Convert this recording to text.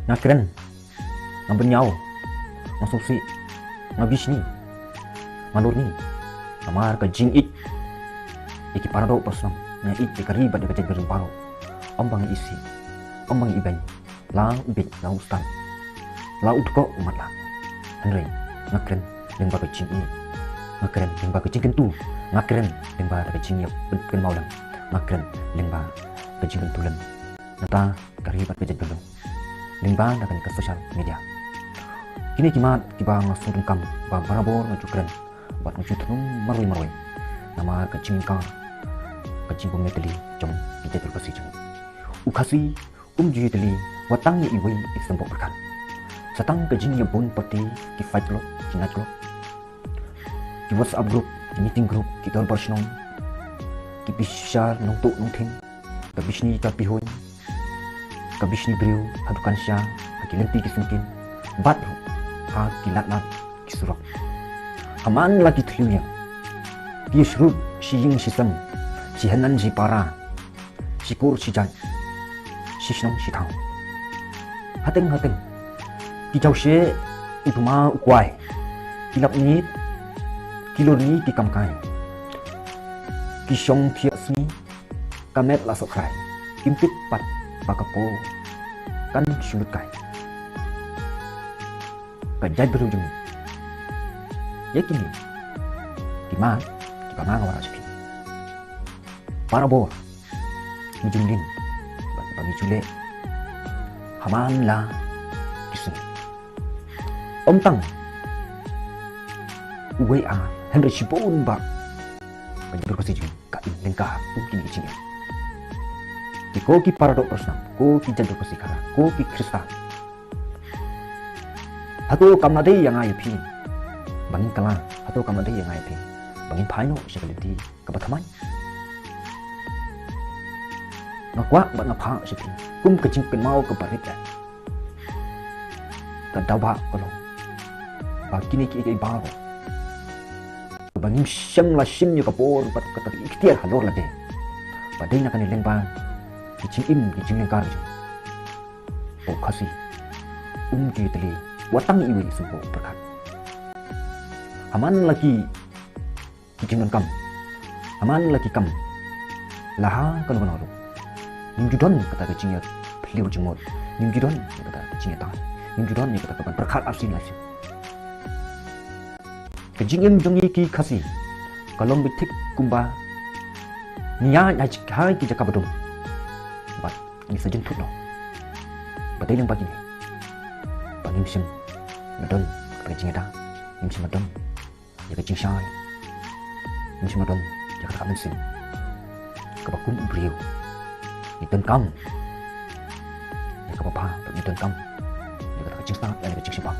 nga kren, nga benyaw, nga susi, nga bisni, nga lurni, nga mar ka jing it, iki parado pasnam, nga it ikaribat di kajag berin paro, ambang isi, ambang ibay, la ubit, la ustan, la utko umat la, henry, nga kren, yang baga jing it, nga kren, yang baga jing kentu, nga kren, yang baga jing yap, ken maulang, nga kren, yang baga jing kentulan, nata karibat kajag berin. Lingba dakan ke sosial media. Kini kimat kiba ngasudun kam ba barabor ngajukren bat ngajutun marui nama kacing pemeteli jom kita terkasih jom ukasi juteli watang ni iwai isembok berkan satang kajing ya bon pati ki fight lo jinat lo ki WhatsApp group meeting group kita bersnong ki bishar nongtu nongting ka bishni ka pihoy kabishni beriu hadukan sya hakilempi kisungkin bat ha kilat kisurok haman lagi tliuya dia shrub shiying shisam shihanan para shikur shijai shishnong shitang hateng kijau she utuma ukwai kilap ni kilor ni kikamkai kishong thiasni kamet lasokrai kimpit pat pakapo kan sulut kai kajai berujung yakin kima ngawara sepi para bo mijungin bagi cule haman la kisung om tang uwe a henry shibon ba kajai berkasih ka lengkah mungkin icinya ko ki paradok persnam, ko ki jadul kesikara, ko ki kristal. Hato kamnade yang ayapi, bangin kala, hato kamnade yang ayapi, bangin paino sekaliti kabatamai. Ngakwa ba ngapa sepi, kum kecing mau ke parit ya. Tadawa kalau, bakini ki ibago. Bangin syam la syam yu kapor, bat kata ikhtiar halor lade. Padai nak ni lembang. Kicing yang karju, oh kasih, juteli, watang iwi sembuh berkat. Haman lagi kicing kam, haman lagi kam, laha kalau menaruh. Nimjudon kata kicingnya beliau jemur, nimjudon kata kicingnya tahan, nimjudon kata kapan berkat asin. Kicing yang jongi ki kasih, kalau betik kumba, niat hai kita kabadum. Ini saja untuk lo. Badai yang pagi ni. Bagi musim madon kecing ada, musim madon jaga kecing syai, musim madon jaga kamu musim. Kebakun beliau. Niton kam. Ya kebapa, niton kam. Jaga kecing sangat, ya kecing simpang.